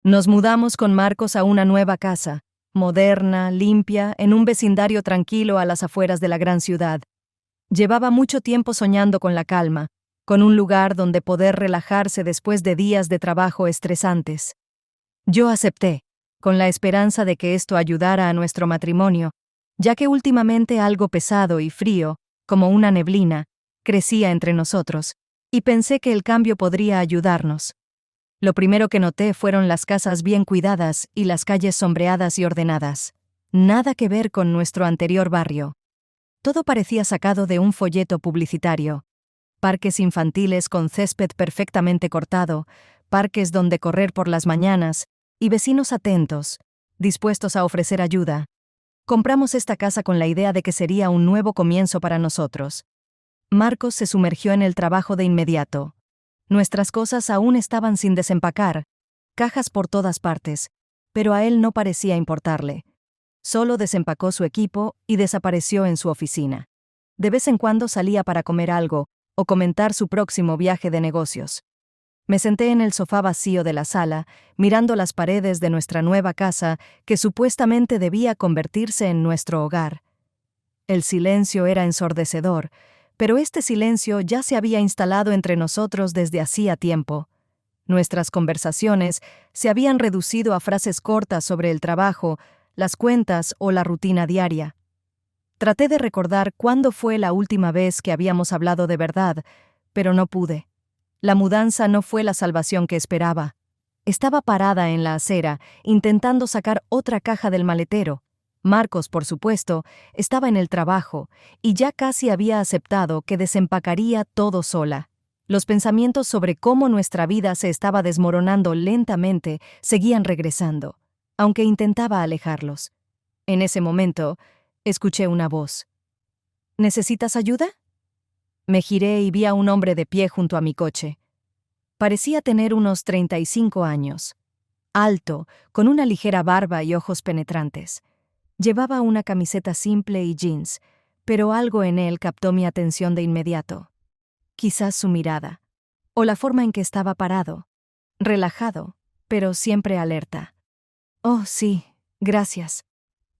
Nos mudamos con Marcos a una nueva casa, moderna, limpia, en un vecindario tranquilo a las afueras de la gran ciudad. Llevaba mucho tiempo soñando con la calma, con un lugar donde poder relajarse después de días de trabajo estresantes. Yo acepté, con la esperanza de que esto ayudara a nuestro matrimonio, ya que últimamente algo pesado y frío, como una neblina, crecía entre nosotros, y pensé que el cambio podría ayudarnos. Lo primero que noté fueron las casas bien cuidadas y las calles sombreadas y ordenadas. Nada que ver con nuestro anterior barrio. Todo parecía sacado de un folleto publicitario. Parques infantiles con césped perfectamente cortado, parques donde correr por las mañanas, y vecinos atentos, dispuestos a ofrecer ayuda. Compramos esta casa con la idea de que sería un nuevo comienzo para nosotros. Marcos se sumergió en el trabajo de inmediato. Nuestras cosas aún estaban sin desempacar, cajas por todas partes, pero a él no parecía importarle. Solo desempacó su equipo y desapareció en su oficina. De vez en cuando salía para comer algo o comentar su próximo viaje de negocios. Me senté en el sofá vacío de la sala, mirando las paredes de nuestra nueva casa que supuestamente debía convertirse en nuestro hogar. El silencio era ensordecedor, pero este silencio ya se había instalado entre nosotros desde hacía tiempo. Nuestras conversaciones se habían reducido a frases cortas sobre el trabajo, las cuentas o la rutina diaria. Traté de recordar cuándo fue la última vez que habíamos hablado de verdad, pero no pude. La mudanza no fue la salvación que esperaba. Estaba parada en la acera, intentando sacar otra caja del maletero. Marcos, por supuesto, estaba en el trabajo, y ya casi había aceptado que desempacaría todo sola. Los pensamientos sobre cómo nuestra vida se estaba desmoronando lentamente seguían regresando, aunque intentaba alejarlos. En ese momento, escuché una voz. ¿Necesitas ayuda? Me giré y vi a un hombre de pie junto a mi coche. Parecía tener unos 35 años. Alto, con una ligera barba y ojos penetrantes. Llevaba una camiseta simple y jeans, pero algo en él captó mi atención de inmediato. Quizás su mirada, o la forma en que estaba parado, relajado, pero siempre alerta. «Oh, sí, gracias»,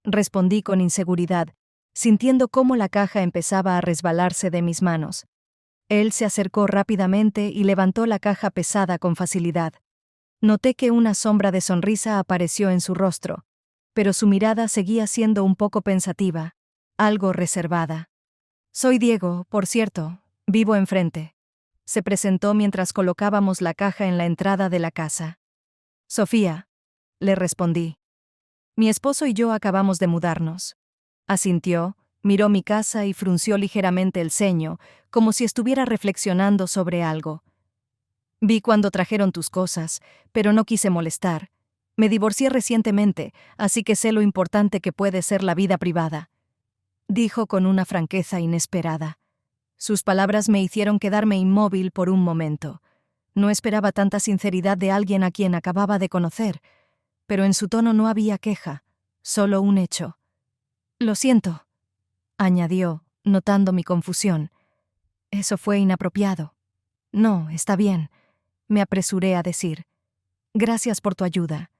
respondí con inseguridad, sintiendo cómo la caja empezaba a resbalarse de mis manos. Él se acercó rápidamente y levantó la caja pesada con facilidad. Noté que una sombra de sonrisa apareció en su rostro, pero su mirada seguía siendo un poco pensativa, algo reservada. «Soy Diego, por cierto, vivo enfrente», se presentó mientras colocábamos la caja en la entrada de la casa. «Sofía», le respondí. «Mi esposo y yo acabamos de mudarnos». Asintió, miró mi casa y frunció ligeramente el ceño, como si estuviera reflexionando sobre algo. «Vi cuando trajeron tus cosas, pero no quise molestar. Me divorcié recientemente, así que sé lo importante que puede ser la vida privada», dijo con una franqueza inesperada. Sus palabras me hicieron quedarme inmóvil por un momento. No esperaba tanta sinceridad de alguien a quien acababa de conocer, pero en su tono no había queja, solo un hecho. «Lo siento», añadió, notando mi confusión. «Eso fue inapropiado». «No, está bien», me apresuré a decir. «Gracias por tu ayuda».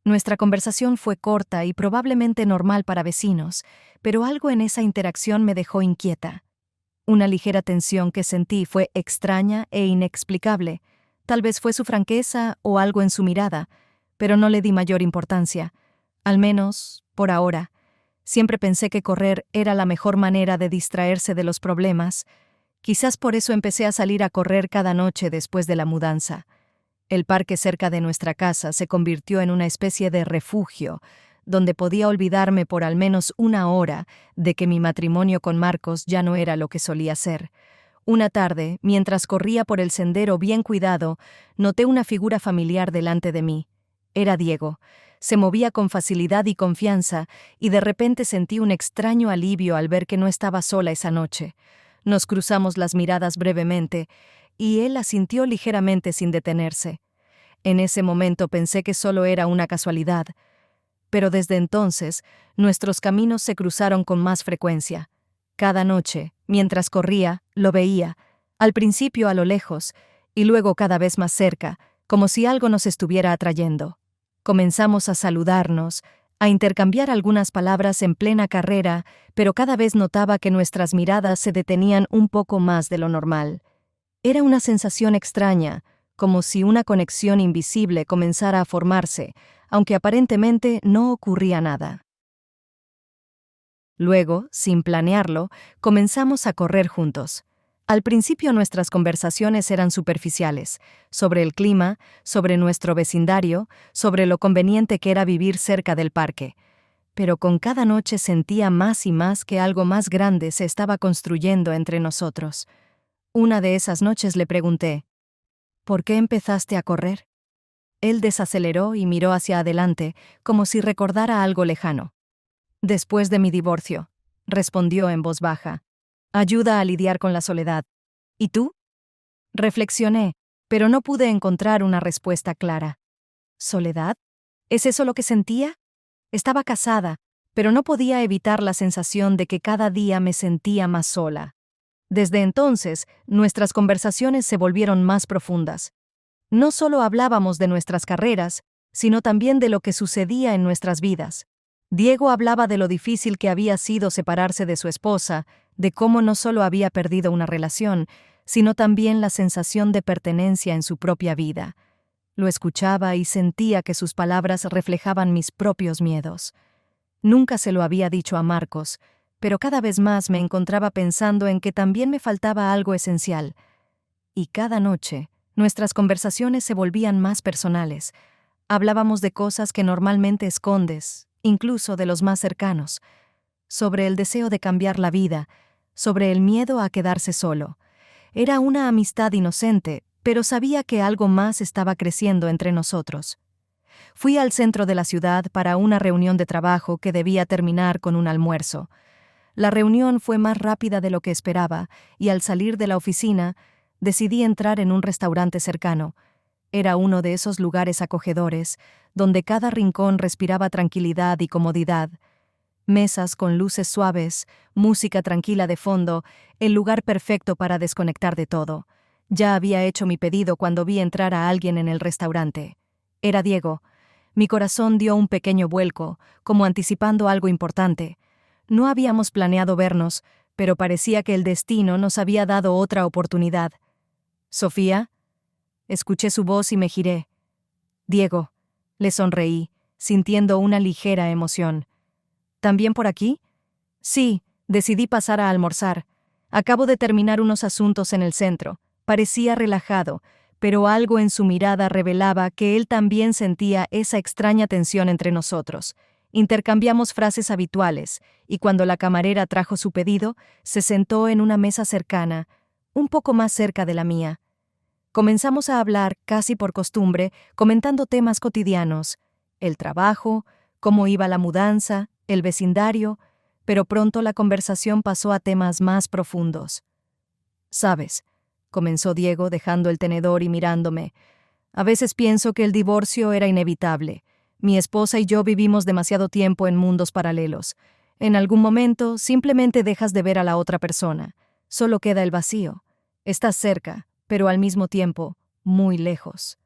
Nuestra conversación fue corta y probablemente normal para vecinos, pero algo en esa interacción me dejó inquieta. Una ligera tensión que sentí fue extraña e inexplicable. Tal vez fue su franqueza o algo en su mirada, pero no le di mayor importancia. Al menos, por ahora. Siempre pensé que correr era la mejor manera de distraerse de los problemas. Quizás por eso empecé a salir a correr cada noche después de la mudanza. El parque cerca de nuestra casa se convirtió en una especie de refugio, donde podía olvidarme por al menos una hora de que mi matrimonio con Marcos ya no era lo que solía ser. Una tarde, mientras corría por el sendero bien cuidado, noté una figura familiar delante de mí. Era Diego. Se movía con facilidad y confianza, y de repente sentí un extraño alivio al ver que no estaba sola esa noche. Nos cruzamos las miradas brevemente, y él asintió ligeramente sin detenerse. En ese momento pensé que solo era una casualidad, pero desde entonces nuestros caminos se cruzaron con más frecuencia. Cada noche, mientras corría, lo veía, al principio a lo lejos, y luego cada vez más cerca, como si algo nos estuviera atrayendo. Comenzamos a saludarnos, a intercambiar algunas palabras en plena carrera, pero cada vez notaba que nuestras miradas se detenían un poco más de lo normal. Era una sensación extraña, como si una conexión invisible comenzara a formarse, aunque aparentemente no ocurría nada. Luego, sin planearlo, comenzamos a correr juntos. Al principio nuestras conversaciones eran superficiales, sobre el clima, sobre nuestro vecindario, sobre lo conveniente que era vivir cerca del parque. Pero con cada noche sentía más y más que algo más grande se estaba construyendo entre nosotros. Una de esas noches le pregunté, ¿por qué empezaste a correr? Él desaceleró y miró hacia adelante, como si recordara algo lejano. Después de mi divorcio, respondió en voz baja. Ayuda a lidiar con la soledad. ¿Y tú? Reflexioné, pero no pude encontrar una respuesta clara. ¿Soledad? ¿Es eso lo que sentía? Estaba casada, pero no podía evitar la sensación de que cada día me sentía más sola. Desde entonces, nuestras conversaciones se volvieron más profundas. No solo hablábamos de nuestras carreras, sino también de lo que sucedía en nuestras vidas. Diego hablaba de lo difícil que había sido separarse de su esposa, de cómo no solo había perdido una relación, sino también la sensación de pertenencia en su propia vida. Lo escuchaba y sentía que sus palabras reflejaban mis propios miedos. Nunca se lo había dicho a Marcos, pero cada vez más me encontraba pensando en que también me faltaba algo esencial. Y cada noche, nuestras conversaciones se volvían más personales. Hablábamos de cosas que normalmente escondes, incluso de los más cercanos, sobre el deseo de cambiar la vida, sobre el miedo a quedarse solo. Era una amistad inocente, pero sabía que algo más estaba creciendo entre nosotros. Fui al centro de la ciudad para una reunión de trabajo que debía terminar con un almuerzo. La reunión fue más rápida de lo que esperaba, y al salir de la oficina, decidí entrar en un restaurante cercano. Era uno de esos lugares acogedores, donde cada rincón respiraba tranquilidad y comodidad. Mesas con luces suaves, música tranquila de fondo, el lugar perfecto para desconectar de todo. Ya había hecho mi pedido cuando vi entrar a alguien en el restaurante. Era Diego. Mi corazón dio un pequeño vuelco, como anticipando algo importante. No habíamos planeado vernos, pero parecía que el destino nos había dado otra oportunidad. «¿Sofía?» Escuché su voz y me giré. «Diego», le sonreí, sintiendo una ligera emoción. «¿También por aquí?» «Sí, decidí pasar a almorzar. Acabo de terminar unos asuntos en el centro». Parecía relajado, pero algo en su mirada revelaba que él también sentía esa extraña tensión entre nosotros. Intercambiamos frases habituales, y cuando la camarera trajo su pedido, se sentó en una mesa cercana, un poco más cerca de la mía. Comenzamos a hablar, casi por costumbre, comentando temas cotidianos, el trabajo, cómo iba la mudanza, el vecindario, pero pronto la conversación pasó a temas más profundos. «¿Sabes?», comenzó Diego dejando el tenedor y mirándome. «A veces pienso que el divorcio era inevitable. Mi esposa y yo vivimos demasiado tiempo en mundos paralelos. En algún momento simplemente dejas de ver a la otra persona. Solo queda el vacío. Estás cerca, pero al mismo tiempo, muy lejos».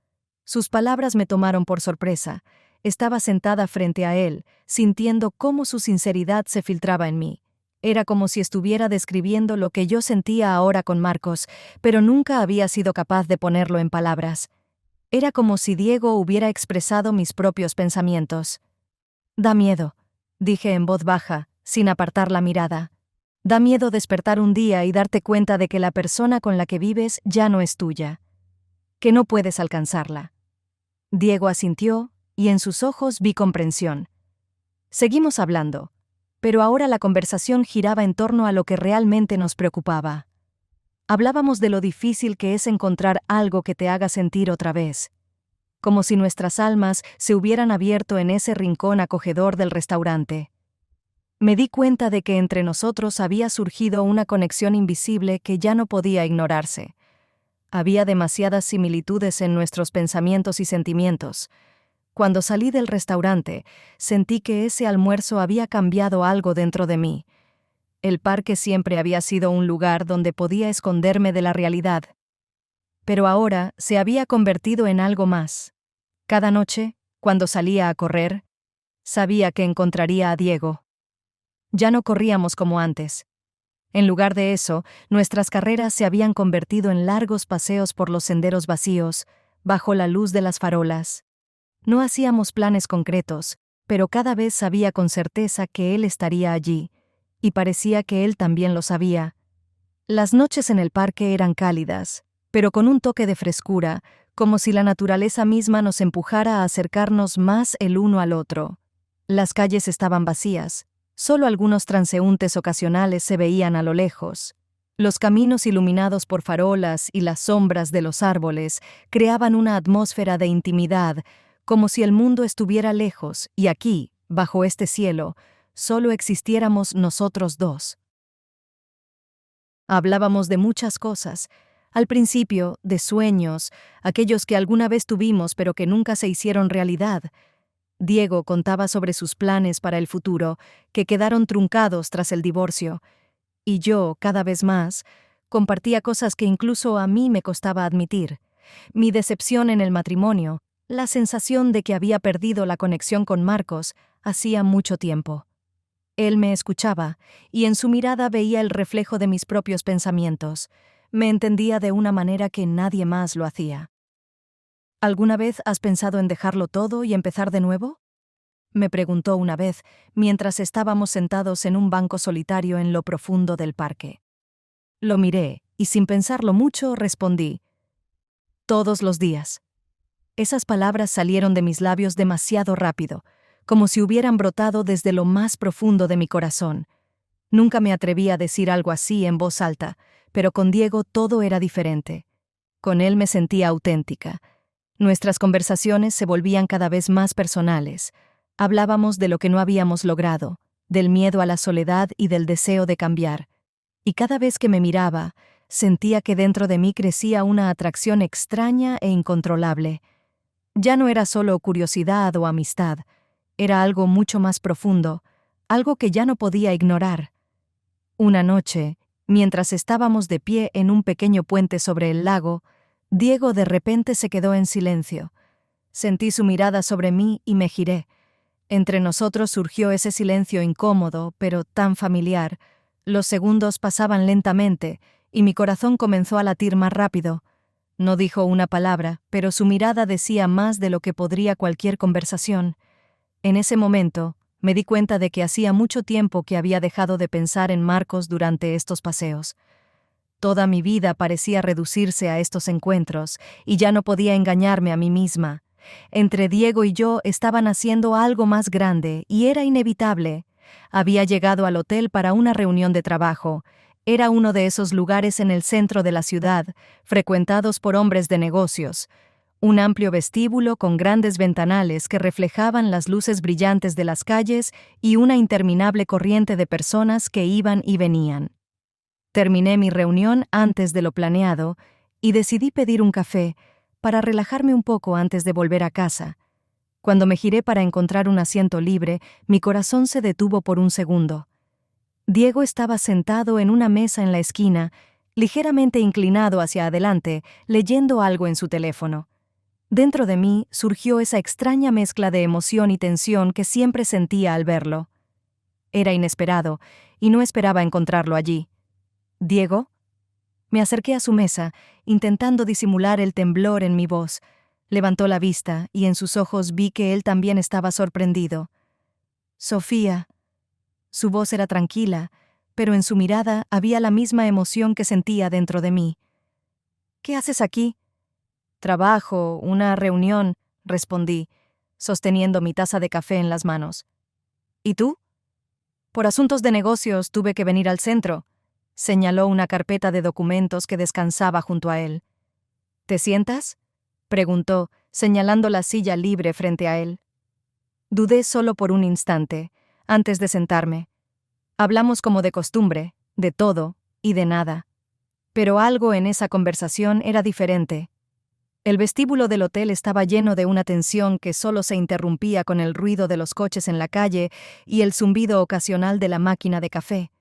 Sus palabras me tomaron por sorpresa. Estaba sentada frente a él, sintiendo cómo su sinceridad se filtraba en mí. Era como si estuviera describiendo lo que yo sentía ahora con Marcos, pero nunca había sido capaz de ponerlo en palabras. Era como si Diego hubiera expresado mis propios pensamientos. «Da miedo», dije en voz baja, sin apartar la mirada. «Da miedo despertar un día y darte cuenta de que la persona con la que vives ya no es tuya, que no puedes alcanzarla». Diego asintió, y en sus ojos vi comprensión. Seguimos hablando, pero ahora la conversación giraba en torno a lo que realmente nos preocupaba. Hablábamos de lo difícil que es encontrar algo que te haga sentir otra vez, como si nuestras almas se hubieran abierto en ese rincón acogedor del restaurante. Me di cuenta de que entre nosotros había surgido una conexión invisible que ya no podía ignorarse. Había demasiadas similitudes en nuestros pensamientos y sentimientos. Cuando salí del restaurante, sentí que ese almuerzo había cambiado algo dentro de mí. El parque siempre había sido un lugar donde podía esconderme de la realidad. Pero ahora se había convertido en algo más. Cada noche, Cuando salía a correr, sabía que encontraría a Diego. Ya no corríamos como antes. En lugar de eso, nuestras carreras se habían convertido en largos paseos por los senderos vacíos, bajo la luz de las farolas. No hacíamos planes concretos, pero cada vez sabía con certeza que él estaría allí, y parecía que él también lo sabía. Las noches en el parque eran cálidas, pero con un toque de frescura, como si la naturaleza misma nos empujara a acercarnos más el uno al otro. Las calles estaban vacías, solo algunos transeúntes ocasionales se veían a lo lejos. Los caminos iluminados por farolas y las sombras de los árboles creaban una atmósfera de intimidad, como si el mundo estuviera lejos y aquí, bajo este cielo, solo existiéramos nosotros dos. Hablábamos de muchas cosas. Al principio, de sueños, aquellos que alguna vez tuvimos pero que nunca se hicieron realidad. Diego contaba sobre sus planes para el futuro, que quedaron truncados tras el divorcio. Y yo, cada vez más, compartía cosas que incluso a mí me costaba admitir. Mi decepción en el matrimonio, la sensación de que había perdido la conexión con Marcos hacía mucho tiempo. Él me escuchaba, y en su mirada veía el reflejo de mis propios pensamientos. Me entendía de una manera que nadie más lo hacía. ¿Alguna vez has pensado en dejarlo todo y empezar de nuevo? Me preguntó una vez, mientras estábamos sentados en un banco solitario en lo profundo del parque. Lo miré, y sin pensarlo mucho, respondí: todos los días. Esas palabras salieron de mis labios demasiado rápido, como si hubieran brotado desde lo más profundo de mi corazón. Nunca me atreví a decir algo así en voz alta, pero con Diego todo era diferente. Con él me sentía auténtica. Nuestras conversaciones se volvían cada vez más personales. Hablábamos de lo que no habíamos logrado, del miedo a la soledad y del deseo de cambiar. Y cada vez que me miraba, sentía que dentro de mí crecía una atracción extraña e incontrolable. Ya no era solo curiosidad o amistad, era algo mucho más profundo, algo que ya no podía ignorar. Una noche, mientras estábamos de pie en un pequeño puente sobre el lago, Diego de repente se quedó en silencio. Sentí su mirada sobre mí y me giré. Entre nosotros surgió ese silencio incómodo, pero tan familiar. Los segundos pasaban lentamente, y mi corazón comenzó a latir más rápido. No dijo una palabra, pero su mirada decía más de lo que podría cualquier conversación. En ese momento, me di cuenta de que hacía mucho tiempo que había dejado de pensar en Marcos durante estos paseos. Toda mi vida parecía reducirse a estos encuentros, y ya no podía engañarme a mí misma. Entre Diego y yo estaban haciendo algo más grande, y era inevitable. Había llegado al hotel para una reunión de trabajo. Era uno de esos lugares en el centro de la ciudad, frecuentados por hombres de negocios. Un amplio vestíbulo con grandes ventanales que reflejaban las luces brillantes de las calles y una interminable corriente de personas que iban y venían. Terminé mi reunión antes de lo planeado y decidí pedir un café para relajarme un poco antes de volver a casa. Cuando me giré para encontrar un asiento libre, mi corazón se detuvo por un segundo. Diego estaba sentado en una mesa en la esquina, ligeramente inclinado hacia adelante, leyendo algo en su teléfono. Dentro de mí surgió esa extraña mezcla de emoción y tensión que siempre sentía al verlo. Era inesperado, y no esperaba encontrarlo allí. ¿Diego? Me acerqué a su mesa, intentando disimular el temblor en mi voz. Levantó la vista, y en sus ojos vi que él también estaba sorprendido. Sofía. Su voz era tranquila, pero en su mirada había la misma emoción que sentía dentro de mí. ¿Qué haces aquí? Trabajo, una reunión, respondí, sosteniendo mi taza de café en las manos. ¿Y tú? Por asuntos de negocios tuve que venir al centro, señaló una carpeta de documentos que descansaba junto a él. ¿Te sientas?, preguntó, señalando la silla libre frente a él. Dudé solo por un instante, antes de sentarme. Hablamos como de costumbre, de todo y de nada. Pero algo en esa conversación era diferente. El vestíbulo del hotel estaba lleno de una tensión que solo se interrumpía con el ruido de los coches en la calle y el zumbido ocasional de la máquina de café.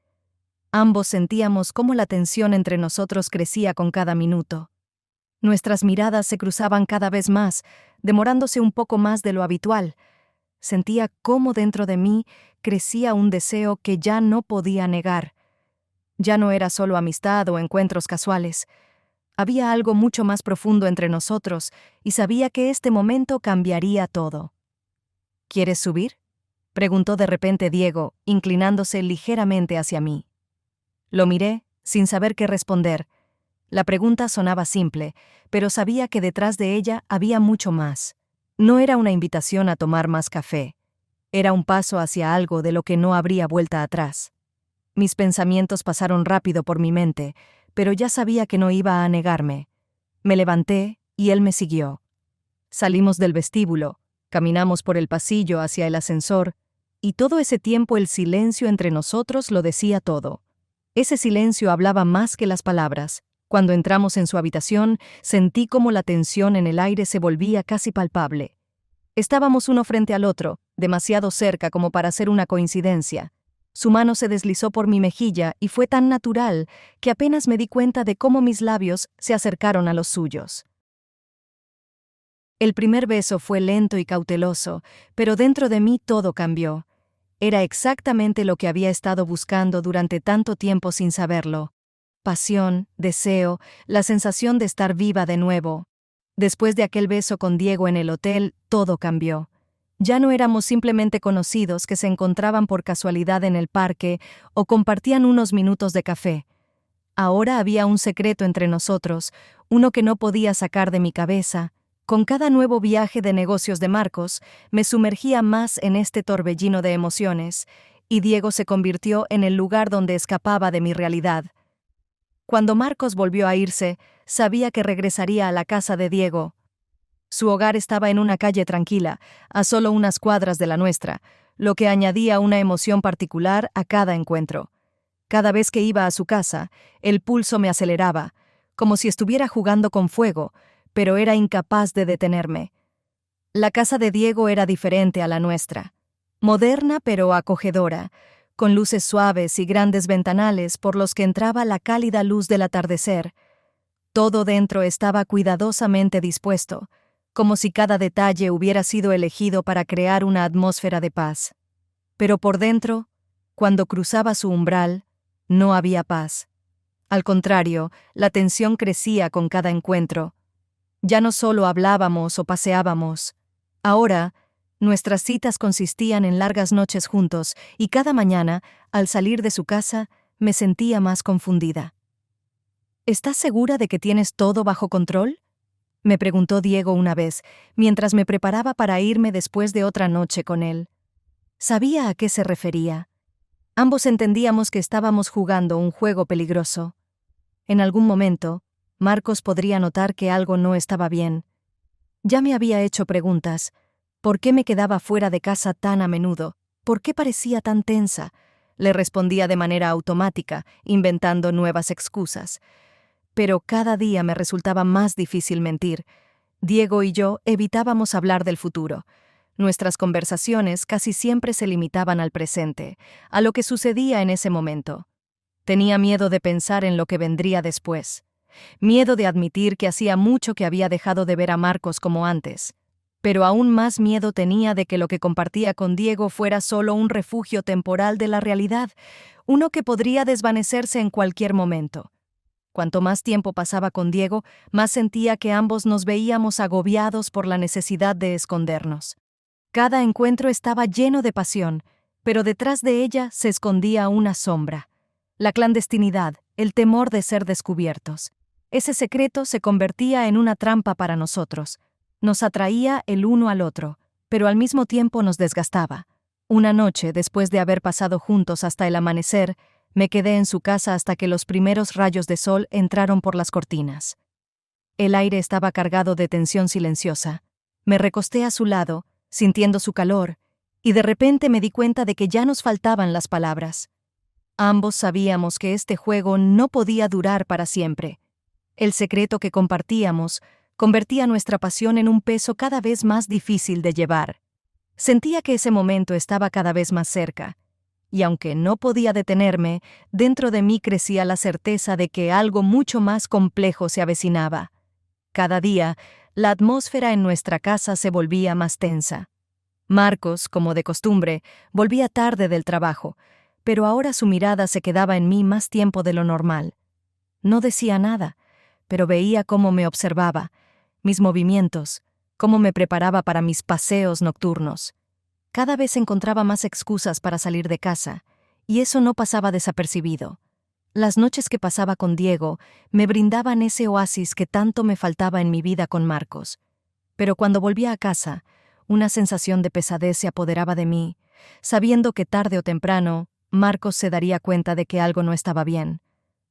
Ambos sentíamos cómo la tensión entre nosotros crecía con cada minuto. Nuestras miradas se cruzaban cada vez más, demorándose un poco más de lo habitual. Sentía cómo dentro de mí crecía un deseo que ya no podía negar. Ya no era solo amistad o encuentros casuales. Había algo mucho más profundo entre nosotros y sabía que este momento cambiaría todo. ¿Quieres subir?, preguntó de repente Diego, inclinándose ligeramente hacia mí. Lo miré, sin saber qué responder. La pregunta sonaba simple, pero sabía que detrás de ella había mucho más. No era una invitación a tomar más café. Era un paso hacia algo de lo que no habría vuelta atrás. Mis pensamientos pasaron rápido por mi mente, pero ya sabía que no iba a negarme. Me levanté y él me siguió. Salimos del vestíbulo, caminamos por el pasillo hacia el ascensor, y todo ese tiempo el silencio entre nosotros lo decía todo. Ese silencio hablaba más que las palabras. Cuando entramos en su habitación, sentí como la tensión en el aire se volvía casi palpable. Estábamos uno frente al otro, demasiado cerca como para ser una coincidencia. Su mano se deslizó por mi mejilla y fue tan natural que apenas me di cuenta de cómo mis labios se acercaron a los suyos. El primer beso fue lento y cauteloso, pero dentro de mí todo cambió. Era exactamente lo que había estado buscando durante tanto tiempo sin saberlo. Pasión, deseo, la sensación de estar viva de nuevo. Después de aquel beso con Diego en el hotel, todo cambió. Ya no éramos simplemente conocidos que se encontraban por casualidad en el parque o compartían unos minutos de café. Ahora había un secreto entre nosotros, uno que no podía sacar de mi cabeza. Con cada nuevo viaje de negocios de Marcos, me sumergía más en este torbellino de emociones, y Diego se convirtió en el lugar donde escapaba de mi realidad. Cuando Marcos volvió a irse, sabía que regresaría a la casa de Diego. Su hogar estaba en una calle tranquila, a solo unas cuadras de la nuestra, lo que añadía una emoción particular a cada encuentro. Cada vez que iba a su casa, el pulso me aceleraba, como si estuviera jugando con fuego, pero era incapaz de detenerme. La casa de Diego era diferente a la nuestra. Moderna pero acogedora, con luces suaves y grandes ventanales por los que entraba la cálida luz del atardecer. Todo dentro estaba cuidadosamente dispuesto, como si cada detalle hubiera sido elegido para crear una atmósfera de paz. Pero por dentro, cuando cruzaba su umbral, no había paz. Al contrario, la tensión crecía con cada encuentro. Ya no solo hablábamos o paseábamos. Ahora, nuestras citas consistían en largas noches juntos y cada mañana, al salir de su casa, me sentía más confundida. ¿Estás segura de que tienes todo bajo control?, me preguntó Diego una vez, mientras me preparaba para irme después de otra noche con él. Sabía a qué se refería. Ambos entendíamos que estábamos jugando un juego peligroso. En algún momento, Marcos podría notar que algo no estaba bien. Ya me había hecho preguntas. ¿Por qué me quedaba fuera de casa tan a menudo? ¿Por qué parecía tan tensa? Le respondía de manera automática, inventando nuevas excusas. Pero cada día me resultaba más difícil mentir. Diego y yo evitábamos hablar del futuro. Nuestras conversaciones casi siempre se limitaban al presente, a lo que sucedía en ese momento. Tenía miedo de pensar en lo que vendría después. Miedo de admitir que hacía mucho que había dejado de ver a Marcos como antes. Pero aún más miedo tenía de que lo que compartía con Diego fuera solo un refugio temporal de la realidad, uno que podría desvanecerse en cualquier momento. Cuanto más tiempo pasaba con Diego, más sentía que ambos nos veíamos agobiados por la necesidad de escondernos. Cada encuentro estaba lleno de pasión, pero detrás de ella se escondía una sombra. La clandestinidad, el temor de ser descubiertos. Ese secreto se convertía en una trampa para nosotros. Nos atraía el uno al otro, pero al mismo tiempo nos desgastaba. Una noche, después de haber pasado juntos hasta el amanecer, me quedé en su casa hasta que los primeros rayos de sol entraron por las cortinas. El aire estaba cargado de tensión silenciosa. Me recosté a su lado, sintiendo su calor, y de repente me di cuenta de que ya nos faltaban las palabras. Ambos sabíamos que este juego no podía durar para siempre. El secreto que compartíamos convertía nuestra pasión en un peso cada vez más difícil de llevar. Sentía que ese momento estaba cada vez más cerca, y aunque no podía detenerme, dentro de mí crecía la certeza de que algo mucho más complejo se avecinaba. Cada día, la atmósfera en nuestra casa se volvía más tensa. Marcos, como de costumbre, volvía tarde del trabajo, pero ahora su mirada se quedaba en mí más tiempo de lo normal. No decía nada, pero veía cómo me observaba, mis movimientos, cómo me preparaba para mis paseos nocturnos. Cada vez encontraba más excusas para salir de casa, y eso no pasaba desapercibido. Las noches que pasaba con Diego me brindaban ese oasis que tanto me faltaba en mi vida con Marcos. Pero cuando volvía a casa, una sensación de pesadez se apoderaba de mí, sabiendo que tarde o temprano Marcos se daría cuenta de que algo no estaba bien.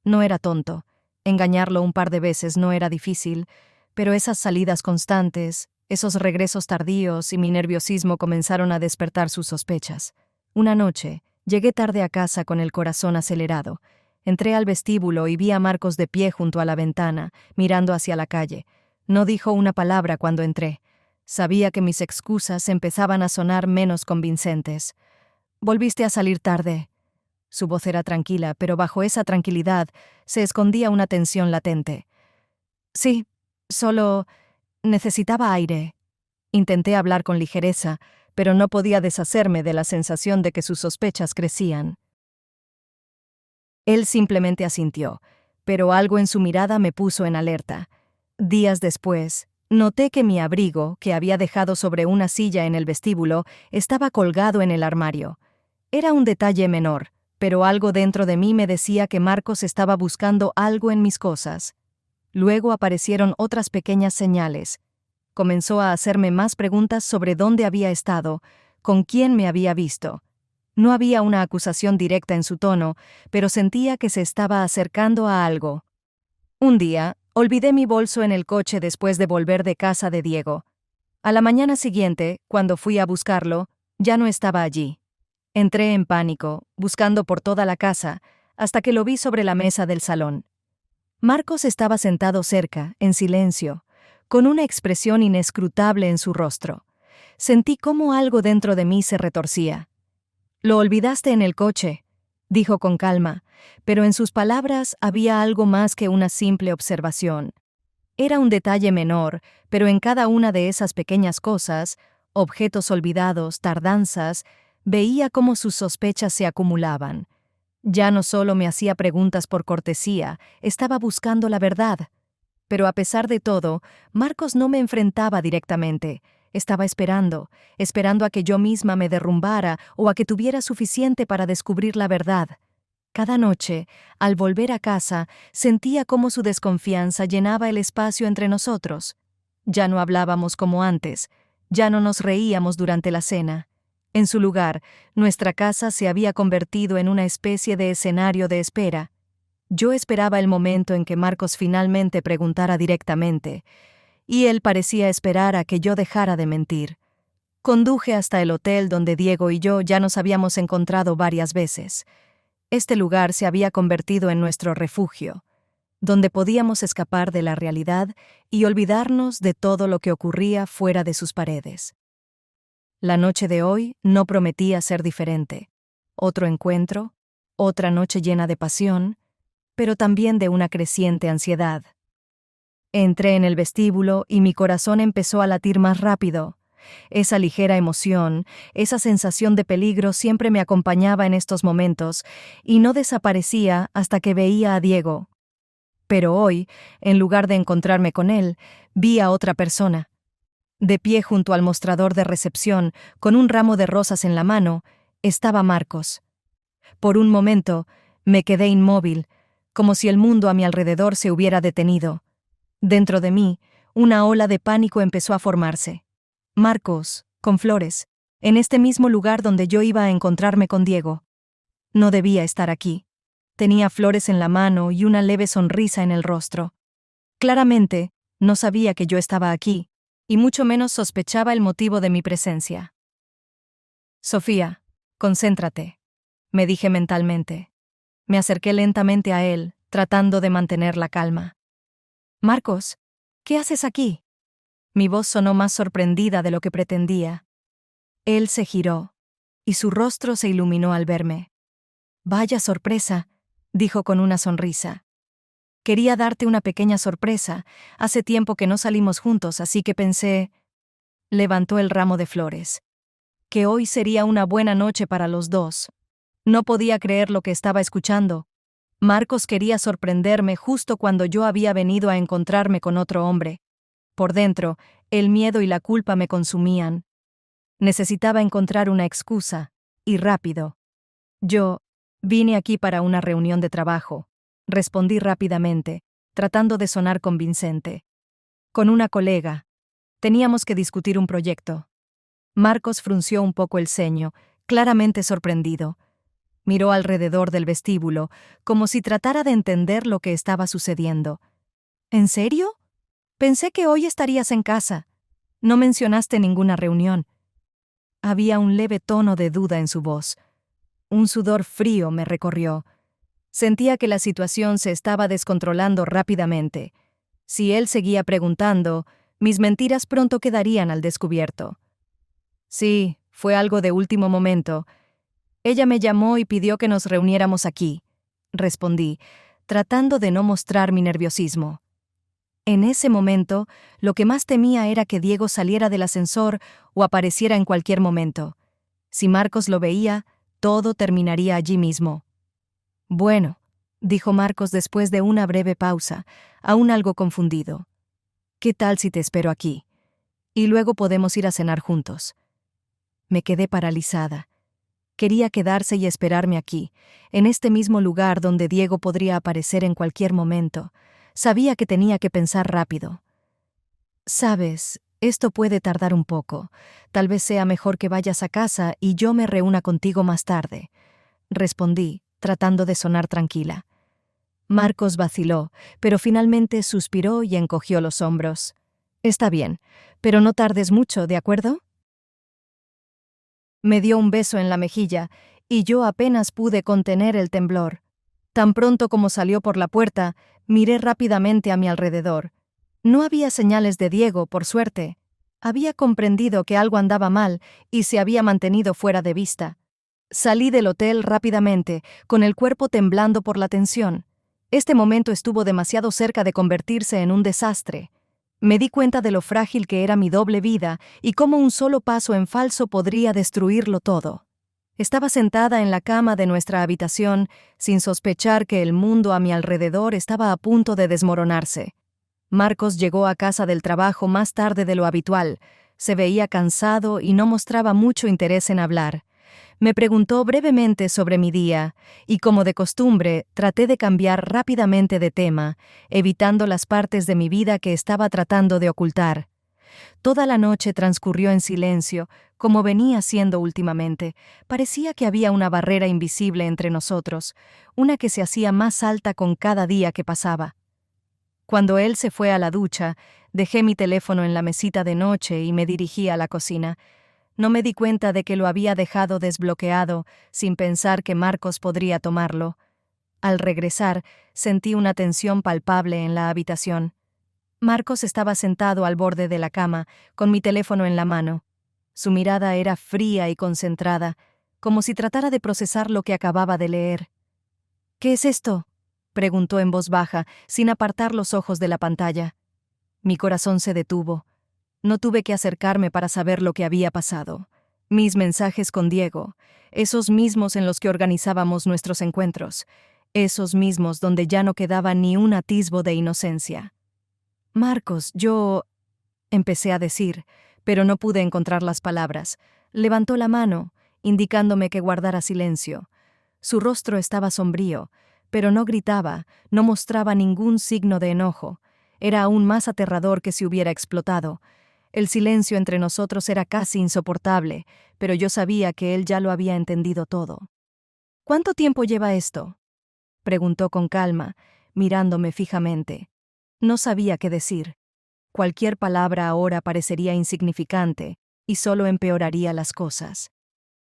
No era tonto. Engañarlo un par de veces no era difícil, pero esas salidas constantes, esos regresos tardíos y mi nerviosismo comenzaron a despertar sus sospechas. Una noche, llegué tarde a casa con el corazón acelerado. Entré al vestíbulo y vi a Marcos de pie junto a la ventana, mirando hacia la calle. No dijo una palabra cuando entré. Sabía que mis excusas empezaban a sonar menos convincentes. «Volviste a salir tarde». Su voz era tranquila, pero bajo esa tranquilidad se escondía una tensión latente. «Sí, solo necesitaba aire». Intenté hablar con ligereza, pero no podía deshacerme de la sensación de que sus sospechas crecían. Él simplemente asintió, pero algo en su mirada me puso en alerta. Días después, noté que mi abrigo, que había dejado sobre una silla en el vestíbulo, estaba colgado en el armario. Era un detalle menor, pero algo dentro de mí me decía que Marcos estaba buscando algo en mis cosas. Luego aparecieron otras pequeñas señales. Comenzó a hacerme más preguntas sobre dónde había estado, con quién me había visto. No había una acusación directa en su tono, pero sentía que se estaba acercando a algo. Un día, olvidé mi bolso en el coche después de volver de casa de Diego. A la mañana siguiente, cuando fui a buscarlo, ya no estaba allí. Entré en pánico, buscando por toda la casa, hasta que lo vi sobre la mesa del salón. Marcos estaba sentado cerca, en silencio, con una expresión inescrutable en su rostro. Sentí cómo algo dentro de mí se retorcía. «Lo olvidaste en el coche», dijo con calma, pero en sus palabras había algo más que una simple observación. Era un detalle menor, pero en cada una de esas pequeñas cosas, objetos olvidados, tardanzas, veía cómo sus sospechas se acumulaban. Ya no solo me hacía preguntas por cortesía, estaba buscando la verdad. Pero a pesar de todo, Marcos no me enfrentaba directamente. Estaba esperando a que yo misma me derrumbara o a que tuviera suficiente para descubrir la verdad. Cada noche, al volver a casa, sentía cómo su desconfianza llenaba el espacio entre nosotros. Ya no hablábamos como antes, ya no nos reíamos durante la cena. En su lugar, nuestra casa se había convertido en una especie de escenario de espera. Yo esperaba el momento en que Marcos finalmente preguntara directamente, y él parecía esperar a que yo dejara de mentir. Conduje hasta el hotel donde Diego y yo ya nos habíamos encontrado varias veces. Este lugar se había convertido en nuestro refugio, donde podíamos escapar de la realidad y olvidarnos de todo lo que ocurría fuera de sus paredes. La noche de hoy no prometía ser diferente. Otro encuentro, otra noche llena de pasión, pero también de una creciente ansiedad. Entré en el vestíbulo y mi corazón empezó a latir más rápido. Esa ligera emoción, esa sensación de peligro siempre me acompañaba en estos momentos y no desaparecía hasta que veía a Diego. Pero hoy, en lugar de encontrarme con él, vi a otra persona. De pie junto al mostrador de recepción, con un ramo de rosas en la mano, estaba Marcos. Por un momento, me quedé inmóvil, como si el mundo a mi alrededor se hubiera detenido. Dentro de mí, una ola de pánico empezó a formarse. Marcos, con flores, en este mismo lugar donde yo iba a encontrarme con Diego. No debía estar aquí. Tenía flores en la mano y una leve sonrisa en el rostro. Claramente, no sabía que yo estaba aquí, y mucho menos sospechaba el motivo de mi presencia. «Sofía, concéntrate», me dije mentalmente. Me acerqué lentamente a él, tratando de mantener la calma. «Marcos, ¿qué haces aquí?» Mi voz sonó más sorprendida de lo que pretendía. Él se giró, y su rostro se iluminó al verme. «Vaya sorpresa», dijo con una sonrisa. Quería darte una pequeña sorpresa. Hace tiempo que no salimos juntos, así que pensé... Levantó el ramo de flores. Que hoy sería una buena noche para los dos. No podía creer lo que estaba escuchando. Marcos quería sorprenderme justo cuando yo había venido a encontrarme con otro hombre. Por dentro, el miedo y la culpa me consumían. Necesitaba encontrar una excusa, y rápido. Yo vine aquí para una reunión de trabajo. Respondí rápidamente, tratando de sonar convincente. Con una colega. Teníamos que discutir un proyecto. Marcos frunció un poco el ceño, claramente sorprendido. Miró alrededor del vestíbulo, como si tratara de entender lo que estaba sucediendo. ¿En serio? Pensé que hoy estarías en casa. No mencionaste ninguna reunión. Había un leve tono de duda en su voz. Un sudor frío me recorrió. Sentía que la situación se estaba descontrolando rápidamente. Si él seguía preguntando, mis mentiras pronto quedarían al descubierto. Sí, fue algo de último momento. Ella me llamó y pidió que nos reuniéramos aquí, respondí, tratando de no mostrar mi nerviosismo. En ese momento, lo que más temía era que Diego saliera del ascensor o apareciera en cualquier momento. Si Marcos lo veía, todo terminaría allí mismo. Bueno, dijo Marcos después de una breve pausa, aún algo confundido. ¿Qué tal si te espero aquí? Y luego podemos ir a cenar juntos. Me quedé paralizada. Quería quedarse y esperarme aquí, en este mismo lugar donde Diego podría aparecer en cualquier momento. Sabía que tenía que pensar rápido. Sabes, esto puede tardar un poco. Tal vez sea mejor que vayas a casa y yo me reúna contigo más tarde, respondí, tratando de sonar tranquila. Marcos vaciló, pero finalmente suspiró y encogió los hombros. Está bien, pero no tardes mucho, ¿de acuerdo? Me dio un beso en la mejilla, y yo apenas pude contener el temblor. Tan pronto como salió por la puerta, miré rápidamente a mi alrededor. No había señales de Diego, por suerte. Había comprendido que algo andaba mal y se había mantenido fuera de vista. Salí del hotel rápidamente, con el cuerpo temblando por la tensión. Este momento estuvo demasiado cerca de convertirse en un desastre. Me di cuenta de lo frágil que era mi doble vida y cómo un solo paso en falso podría destruirlo todo. Estaba sentada en la cama de nuestra habitación, sin sospechar que el mundo a mi alrededor estaba a punto de desmoronarse. Marcos llegó a casa del trabajo más tarde de lo habitual. Se veía cansado y no mostraba mucho interés en hablar. Me preguntó brevemente sobre mi día, y como de costumbre, traté de cambiar rápidamente de tema, evitando las partes de mi vida que estaba tratando de ocultar. Toda la noche transcurrió en silencio, como venía haciendo últimamente. Parecía que había una barrera invisible entre nosotros, una que se hacía más alta con cada día que pasaba. Cuando él se fue a la ducha, dejé mi teléfono en la mesita de noche y me dirigí a la cocina. No me di cuenta de que lo había dejado desbloqueado, sin pensar que Marcos podría tomarlo. Al regresar, sentí una tensión palpable en la habitación. Marcos estaba sentado al borde de la cama, con mi teléfono en la mano. Su mirada era fría y concentrada, como si tratara de procesar lo que acababa de leer. «¿Qué es esto?», preguntó en voz baja, sin apartar los ojos de la pantalla. Mi corazón se detuvo. No tuve que acercarme para saber lo que había pasado. Mis mensajes con Diego, esos mismos en los que organizábamos nuestros encuentros, esos mismos donde ya no quedaba ni un atisbo de inocencia. «Marcos, yo...», empecé a decir, pero no pude encontrar las palabras. Levantó la mano, indicándome que guardara silencio. Su rostro estaba sombrío, pero no gritaba, no mostraba ningún signo de enojo. Era aún más aterrador que si hubiera explotado. El silencio entre nosotros era casi insoportable, pero yo sabía que él ya lo había entendido todo. «¿Cuánto tiempo lleva esto?», preguntó con calma, mirándome fijamente. No sabía qué decir. Cualquier palabra ahora parecería insignificante y solo empeoraría las cosas.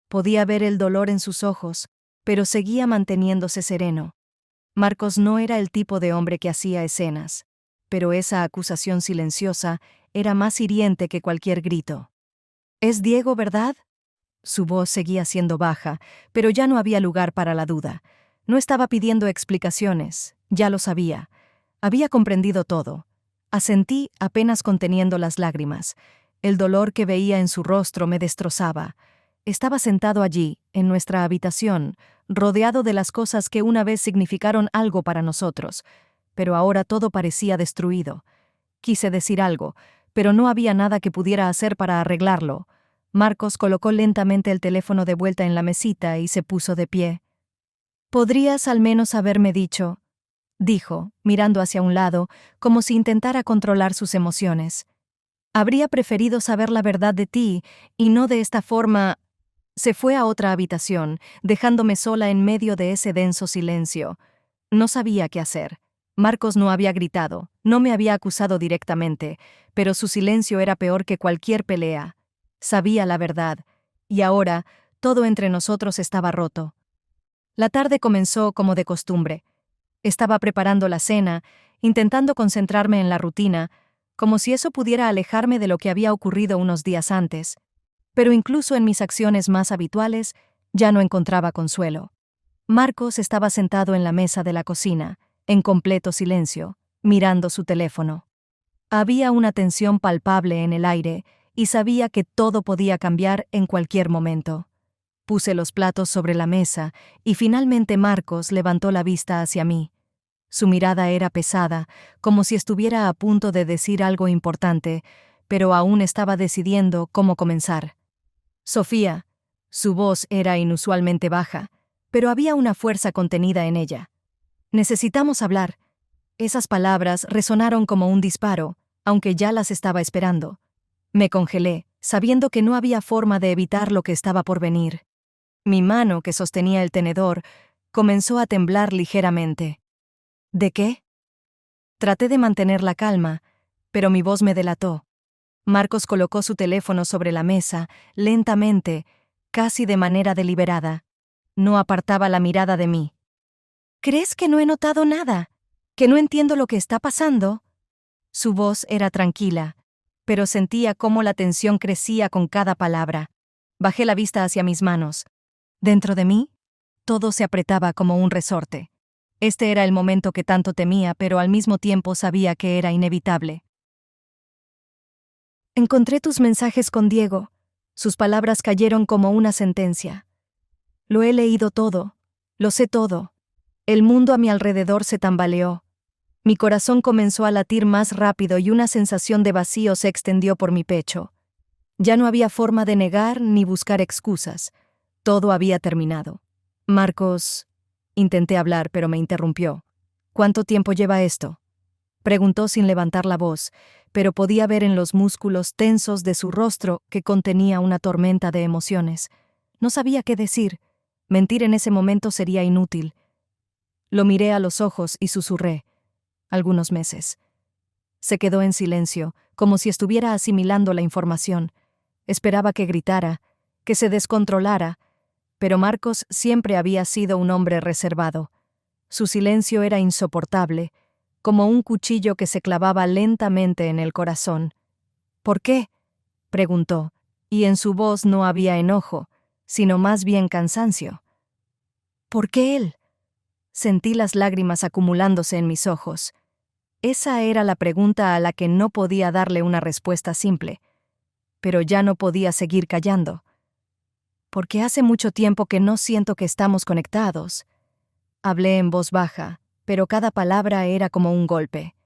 Podía ver el dolor en sus ojos, pero seguía manteniéndose sereno. Marcos no era el tipo de hombre que hacía escenas, pero esa acusación silenciosa era más hiriente que cualquier grito. «¿Es Diego, verdad?». Su voz seguía siendo baja, pero ya no había lugar para la duda. No estaba pidiendo explicaciones, ya lo sabía. Había comprendido todo. Asentí apenas conteniendo las lágrimas. El dolor que veía en su rostro me destrozaba. Estaba sentado allí, en nuestra habitación, rodeado de las cosas que una vez significaron algo para nosotros, pero ahora todo parecía destruido. Quise decir algo, pero no había nada que pudiera hacer para arreglarlo. Marcos colocó lentamente el teléfono de vuelta en la mesita y se puso de pie. «Podrías al menos haberme dicho», dijo, mirando hacia un lado, como si intentara controlar sus emociones. «Habría preferido saber la verdad de ti, y no de esta forma». Se fue a otra habitación, dejándome sola en medio de ese denso silencio. No sabía qué hacer. Marcos no había gritado, no me había acusado directamente, pero su silencio era peor que cualquier pelea. Sabía la verdad, y ahora todo entre nosotros estaba roto. La tarde comenzó como de costumbre. Estaba preparando la cena, intentando concentrarme en la rutina, como si eso pudiera alejarme de lo que había ocurrido unos días antes. Pero incluso en mis acciones más habituales, ya no encontraba consuelo. Marcos estaba sentado en la mesa de la cocina, en completo silencio, mirando su teléfono. Había una tensión palpable en el aire, y sabía que todo podía cambiar en cualquier momento. Puse los platos sobre la mesa, y finalmente Marcos levantó la vista hacia mí. Su mirada era pesada, como si estuviera a punto de decir algo importante, pero aún estaba decidiendo cómo comenzar. «Sofía». Su voz era inusualmente baja, pero había una fuerza contenida en ella. «Necesitamos hablar». Esas palabras resonaron como un disparo, aunque ya las estaba esperando. Me congelé, sabiendo que no había forma de evitar lo que estaba por venir. Mi mano, que sostenía el tenedor, comenzó a temblar ligeramente. ¿De qué? Traté de mantener la calma, pero mi voz me delató. Marcos colocó su teléfono sobre la mesa, lentamente, casi de manera deliberada. No apartaba la mirada de mí. «¿Crees que no he notado nada? ¿Que no entiendo lo que está pasando?» Su voz era tranquila, pero sentía cómo la tensión crecía con cada palabra. Bajé la vista hacia mis manos. Dentro de mí, todo se apretaba como un resorte. Este era el momento que tanto temía, pero al mismo tiempo sabía que era inevitable. «Encontré tus mensajes con Diego». Sus palabras cayeron como una sentencia. «Lo he leído todo. Lo sé todo». El mundo a mi alrededor se tambaleó. Mi corazón comenzó a latir más rápido y una sensación de vacío se extendió por mi pecho. Ya no había forma de negar ni buscar excusas. Todo había terminado. «Marcos». Intenté hablar, pero me interrumpió. «¿Cuánto tiempo lleva esto?», preguntó sin levantar la voz, pero podía ver en los músculos tensos de su rostro que contenía una tormenta de emociones. No sabía qué decir. Mentir en ese momento sería inútil. Lo miré a los ojos y susurré: «Algunos meses». Se quedó en silencio, como si estuviera asimilando la información. Esperaba que gritara, que se descontrolara, pero Marcos siempre había sido un hombre reservado. Su silencio era insoportable, como un cuchillo que se clavaba lentamente en el corazón. «¿Por qué?», preguntó, y en su voz no había enojo, sino más bien cansancio. «¿Por qué él?». Sentí las lágrimas acumulándose en mis ojos. Esa era la pregunta a la que no podía darle una respuesta simple, pero ya no podía seguir callando. «Porque hace mucho tiempo que no siento que estamos conectados». Hablé en voz baja, pero cada palabra era como un golpe.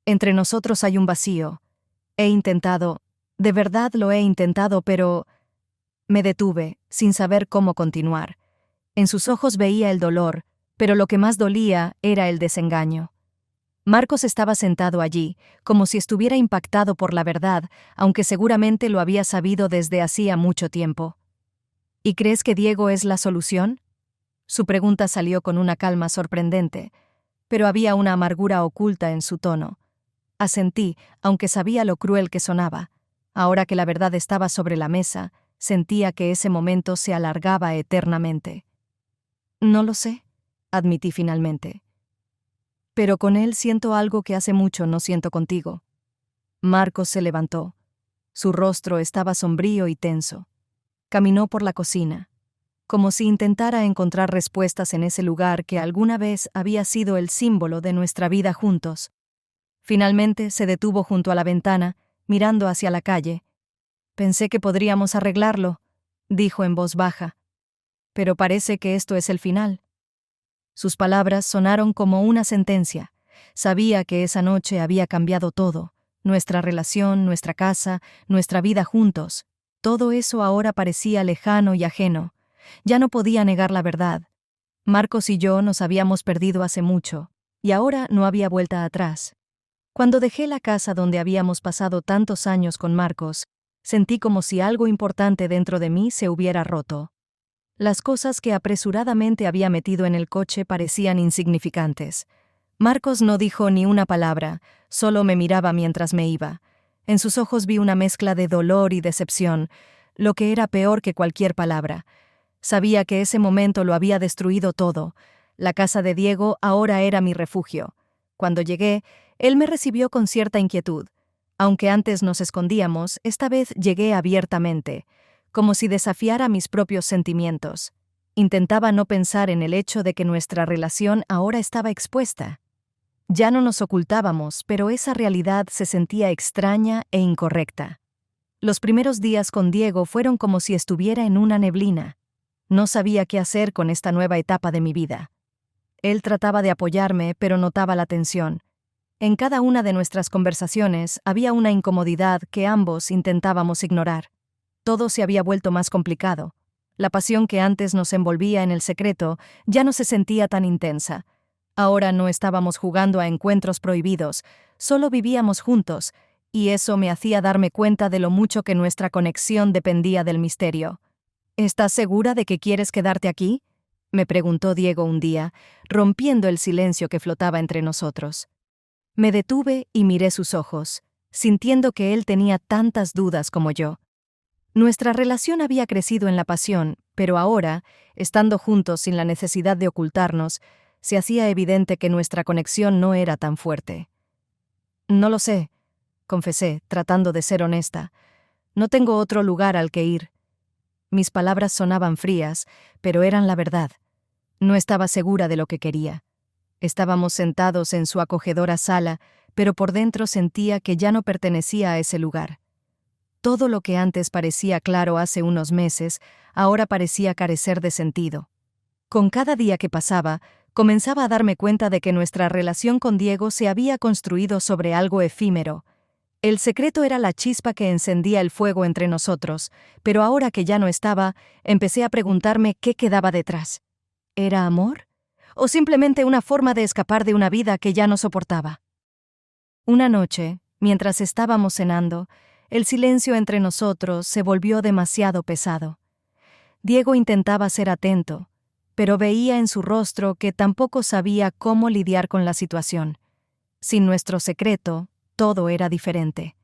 «Entre nosotros hay un vacío. He intentado, de verdad lo he intentado, pero…». Me detuve, sin saber cómo continuar. En sus ojos veía el dolor, pero lo que más dolía era el desengaño. Marcos estaba sentado allí, como si estuviera impactado por la verdad, aunque seguramente lo había sabido desde hacía mucho tiempo. «¿Y crees que Diego es la solución?». Su pregunta salió con una calma sorprendente, pero había una amargura oculta en su tono. Asentí, aunque sabía lo cruel que sonaba. Ahora que la verdad estaba sobre la mesa, sentía que ese momento se alargaba eternamente. «No lo sé», admití finalmente. «Pero con él siento algo que hace mucho no siento contigo». Marcos se levantó. Su rostro estaba sombrío y tenso. Caminó por la cocina. como si intentara encontrar respuestas en ese lugar que alguna vez había sido el símbolo de nuestra vida juntos. Finalmente se detuvo junto a la ventana, mirando hacia la calle. «Pensé que podríamos arreglarlo», dijo en voz baja. «Pero parece que esto es el final». Sus palabras sonaron como una sentencia. Sabía que esa noche había cambiado todo: nuestra relación, nuestra casa, nuestra vida juntos. Todo eso ahora parecía lejano y ajeno. Ya no podía negar la verdad. Marcos y yo nos habíamos perdido hace mucho, y ahora no había vuelta atrás. Cuando dejé la casa donde habíamos pasado tantos años con Marcos, sentí como si algo importante dentro de mí se hubiera roto. Las cosas que apresuradamente había metido en el coche parecían insignificantes. Marcos no dijo ni una palabra, solo me miraba mientras me iba. En sus ojos vi una mezcla de dolor y decepción, lo que era peor que cualquier palabra. Sabía que ese momento lo había destruido todo. La casa de Diego ahora era mi refugio. Cuando llegué, él me recibió con cierta inquietud. Aunque antes nos escondíamos, esta vez llegué abiertamente, como si desafiara mis propios sentimientos. Intentaba no pensar en el hecho de que nuestra relación ahora estaba expuesta. Ya no nos ocultábamos, pero esa realidad se sentía extraña e incorrecta. Los primeros días con Diego fueron como si estuviera en una neblina. No sabía qué hacer con esta nueva etapa de mi vida. Él trataba de apoyarme, pero notaba la tensión. En cada una de nuestras conversaciones había una incomodidad que ambos intentábamos ignorar. Todo se había vuelto más complicado. La pasión que antes nos envolvía en el secreto ya no se sentía tan intensa. Ahora no estábamos jugando a encuentros prohibidos, solo vivíamos juntos, y eso me hacía darme cuenta de lo mucho que nuestra conexión dependía del misterio. «¿Estás segura de que quieres quedarte aquí?», me preguntó Diego un día, rompiendo el silencio que flotaba entre nosotros. Me detuve y miré sus ojos, sintiendo que él tenía tantas dudas como yo. Nuestra relación había crecido en la pasión, pero ahora, estando juntos sin la necesidad de ocultarnos, se hacía evidente que nuestra conexión no era tan fuerte. «No lo sé», confesé, tratando de ser honesta. «No tengo otro lugar al que ir». Mis palabras sonaban frías, pero eran la verdad. No estaba segura de lo que quería. Estábamos sentados en su acogedora sala, pero por dentro sentía que ya no pertenecía a ese lugar. Todo lo que antes parecía claro hace unos meses, ahora parecía carecer de sentido. Con cada día que pasaba, comenzaba a darme cuenta de que nuestra relación con Diego se había construido sobre algo efímero. El secreto era la chispa que encendía el fuego entre nosotros, pero ahora que ya no estaba, empecé a preguntarme qué quedaba detrás. ¿Era amor? ¿O simplemente una forma de escapar de una vida que ya no soportaba? Una noche, mientras estábamos cenando, el silencio entre nosotros se volvió demasiado pesado. Diego intentaba ser atento, pero veía en su rostro que tampoco sabía cómo lidiar con la situación. Sin nuestro secreto, todo era diferente.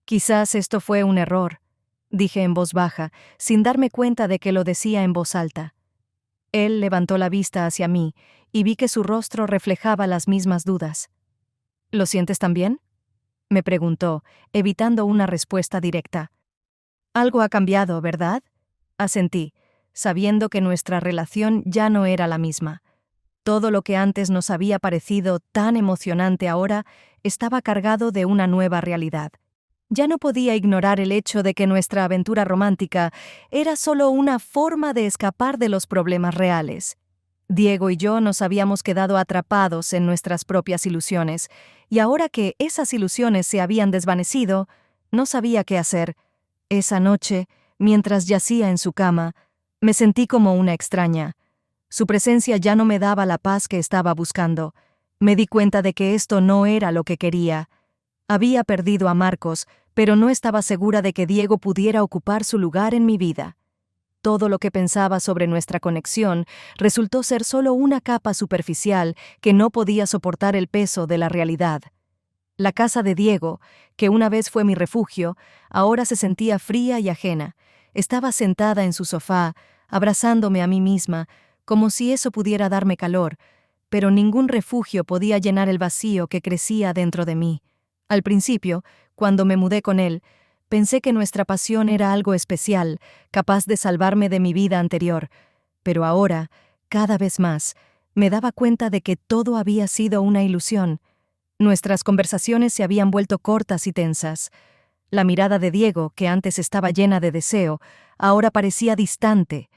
«Quizás esto fue un error», dije en voz baja, sin darme cuenta de que lo decía en voz alta. Él levantó la vista hacia mí y vi que su rostro reflejaba las mismas dudas. «¿Lo sientes también?», me preguntó, evitando una respuesta directa. «Algo ha cambiado, ¿verdad?», asentí, sabiendo que nuestra relación ya no era la misma. Todo lo que antes nos había parecido tan emocionante ahora estaba cargado de una nueva realidad. Ya no podía ignorar el hecho de que nuestra aventura romántica era solo una forma de escapar de los problemas reales. Diego y yo nos habíamos quedado atrapados en nuestras propias ilusiones, y ahora que esas ilusiones se habían desvanecido, no sabía qué hacer. Esa noche, mientras yacía en su cama, me sentí como una extraña. Su presencia ya no me daba la paz que estaba buscando. Me di cuenta de que esto no era lo que quería. Había perdido a Marcos, pero no estaba segura de que Diego pudiera ocupar su lugar en mi vida. Todo lo que pensaba sobre nuestra conexión resultó ser solo una capa superficial que no podía soportar el peso de la realidad. La casa de Diego, que una vez fue mi refugio, ahora se sentía fría y ajena. Estaba sentada en su sofá, abrazándome a mí misma, como si eso pudiera darme calor, pero ningún refugio podía llenar el vacío que crecía dentro de mí. Al principio, cuando me mudé con él, pensé que nuestra pasión era algo especial, capaz de salvarme de mi vida anterior, Pero ahora, cada vez más, me daba cuenta de que todo había sido una ilusión. Nuestras conversaciones se habían vuelto cortas y tensas. La mirada de Diego, que antes estaba llena de deseo, ahora parecía distante,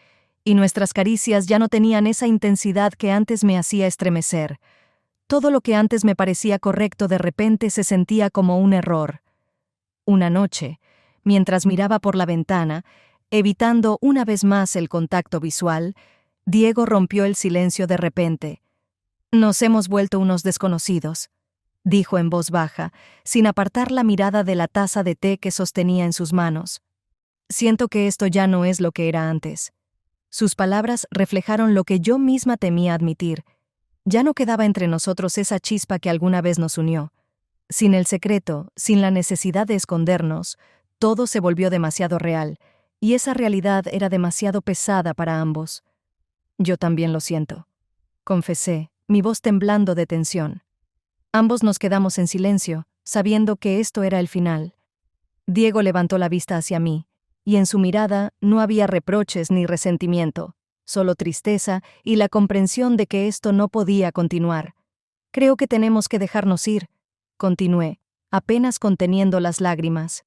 y nuestras caricias ya no tenían esa intensidad que antes me hacía estremecer. Todo lo que antes me parecía correcto de repente se sentía como un error. Una noche, mientras miraba por la ventana, evitando una vez más el contacto visual, Diego rompió el silencio de repente. «Nos hemos vuelto unos desconocidos», dijo en voz baja, sin apartar la mirada de la taza de té que sostenía en sus manos. «Siento que esto ya no es lo que era antes». Sus palabras reflejaron lo que yo misma temía admitir. Ya no quedaba entre nosotros esa chispa que alguna vez nos unió. Sin el secreto, sin la necesidad de escondernos, todo se volvió demasiado real, y esa realidad era demasiado pesada para ambos. «Yo también lo siento», confesé, mi voz temblando de tensión. Ambos nos quedamos en silencio, sabiendo que esto era el final. Diego levantó la vista hacia mí, y en su mirada no había reproches ni resentimiento, solo tristeza y la comprensión de que esto no podía continuar. «Creo que tenemos que dejarnos ir», continué, apenas conteniendo las lágrimas.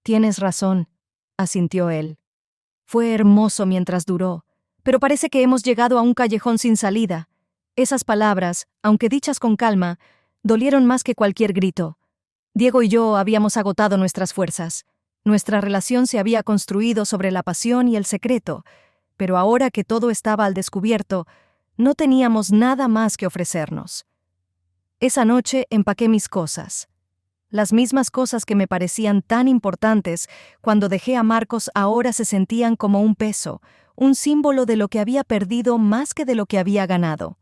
«Tienes razón», asintió él. Fue hermoso mientras duró, pero parece que hemos llegado a un callejón sin salida. Esas palabras, aunque dichas con calma, dolieron más que cualquier grito. Diego y yo habíamos agotado nuestras fuerzas. Nuestra relación se había construido sobre la pasión y el secreto, pero ahora que todo estaba al descubierto, no teníamos nada más que ofrecernos. Esa noche empaqué mis cosas. Las mismas cosas que me parecían tan importantes cuando dejé a Marcos ahora se sentían como un peso, un símbolo de lo que había perdido más que de lo que había ganado.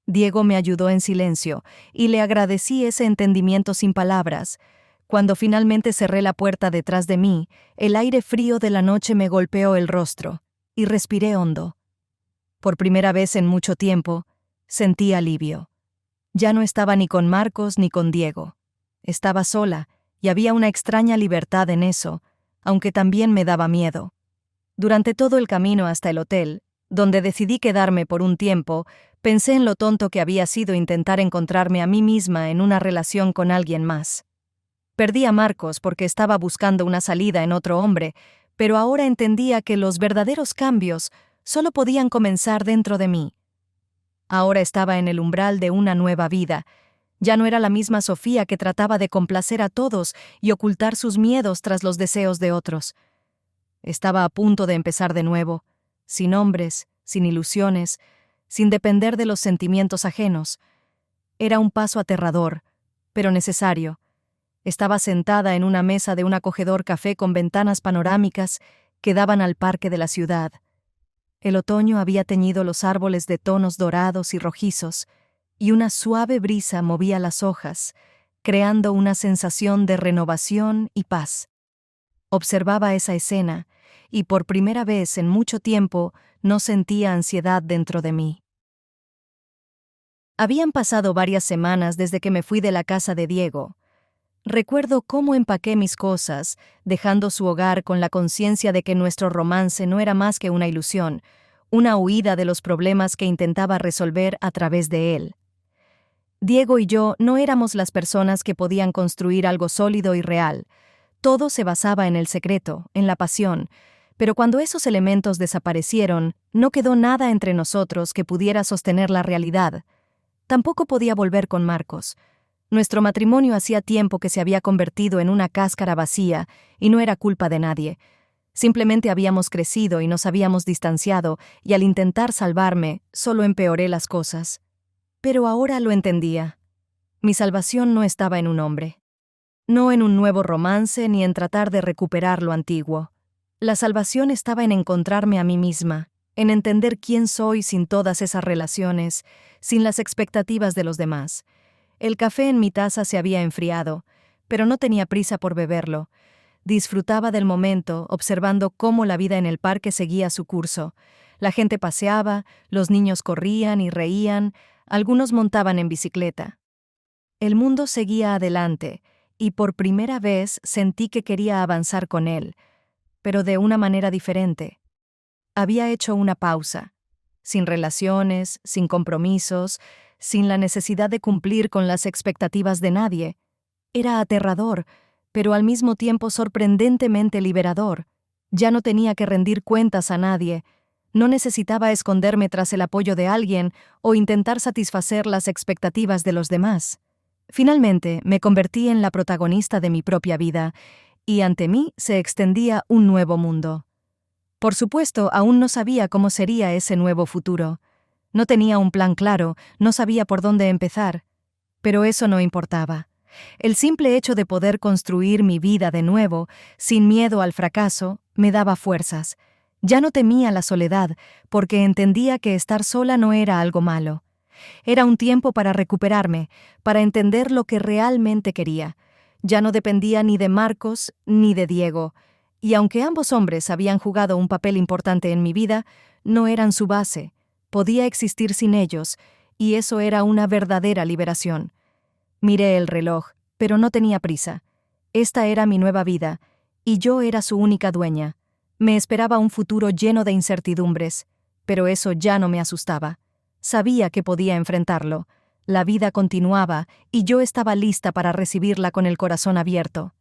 Diego me ayudó en silencio, y le agradecí ese entendimiento sin palabras. Cuando finalmente cerré la puerta detrás de mí, el aire frío de la noche me golpeó el rostro, y respiré hondo. Por primera vez en mucho tiempo, sentí alivio. Ya no estaba ni con Marcos ni con Diego. Estaba sola, y había una extraña libertad en eso, aunque también me daba miedo. Durante todo el camino hasta el hotel, donde decidí quedarme por un tiempo, pensé en lo tonto que había sido intentar encontrarme a mí misma en una relación con alguien más. Perdí a Marcos porque estaba buscando una salida en otro hombre, pero ahora entendía que los verdaderos cambios solo podían comenzar dentro de mí. Ahora estaba en el umbral de una nueva vida. Ya no era la misma Sofía que trataba de complacer a todos y ocultar sus miedos tras los deseos de otros. Estaba a punto de empezar de nuevo, sin hombres, sin ilusiones, sin depender de los sentimientos ajenos. Era un paso aterrador, pero necesario. Estaba sentada en una mesa de un acogedor café con ventanas panorámicas que daban al parque de la ciudad. El otoño había teñido los árboles de tonos dorados y rojizos, y una suave brisa movía las hojas, creando una sensación de renovación y paz. Observaba esa escena, y por primera vez en mucho tiempo no sentía ansiedad dentro de mí. Habían pasado varias semanas desde que me fui de la casa de Diego. Recuerdo cómo empaqué mis cosas, dejando su hogar con la conciencia de que nuestro romance no era más que una ilusión, una huida de los problemas que intentaba resolver a través de él. Diego y yo no éramos las personas que podían construir algo sólido y real. Todo se basaba en el secreto, en la pasión, pero cuando esos elementos desaparecieron, no quedó nada entre nosotros que pudiera sostener la realidad. Tampoco podía volver con Marcos. Nuestro matrimonio hacía tiempo que se había convertido en una cáscara vacía, y no era culpa de nadie. Simplemente habíamos crecido y nos habíamos distanciado, y al intentar salvarme, solo empeoré las cosas. Pero ahora lo entendía. Mi salvación no estaba en un hombre. No en un nuevo romance ni en tratar de recuperar lo antiguo. La salvación estaba en encontrarme a mí misma, en entender quién soy sin todas esas relaciones, sin las expectativas de los demás. El café en mi taza se había enfriado, pero no tenía prisa por beberlo. Disfrutaba del momento, observando cómo la vida en el parque seguía su curso. La gente paseaba, los niños corrían y reían, algunos montaban en bicicleta. El mundo seguía adelante, y por primera vez sentí que quería avanzar con él, pero de una manera diferente. Había hecho una pausa. sin relaciones, sin compromisos, sin la necesidad de cumplir con las expectativas de nadie. Era aterrador, pero al mismo tiempo sorprendentemente liberador. Ya no tenía que rendir cuentas a nadie. No necesitaba esconderme tras el apoyo de alguien o intentar satisfacer las expectativas de los demás. Finalmente, me convertí en la protagonista de mi propia vida, y ante mí se extendía un nuevo mundo. Por supuesto, aún no sabía cómo sería ese nuevo futuro. No tenía un plan claro, no sabía por dónde empezar. Pero eso no importaba. El simple hecho de poder construir mi vida de nuevo, sin miedo al fracaso, me daba fuerzas. Ya no temía la soledad, porque entendía que estar sola no era algo malo. Era un tiempo para recuperarme, para entender lo que realmente quería. Ya no dependía ni de Marcos ni de Diego, y aunque ambos hombres habían jugado un papel importante en mi vida, no eran su base. Podía existir sin ellos, y eso era una verdadera liberación. Miré el reloj, pero no tenía prisa. Esta era mi nueva vida, y yo era su única dueña. Me esperaba un futuro lleno de incertidumbres, pero eso ya no me asustaba. Sabía que podía enfrentarlo. La vida continuaba, y yo estaba lista para recibirla con el corazón abierto.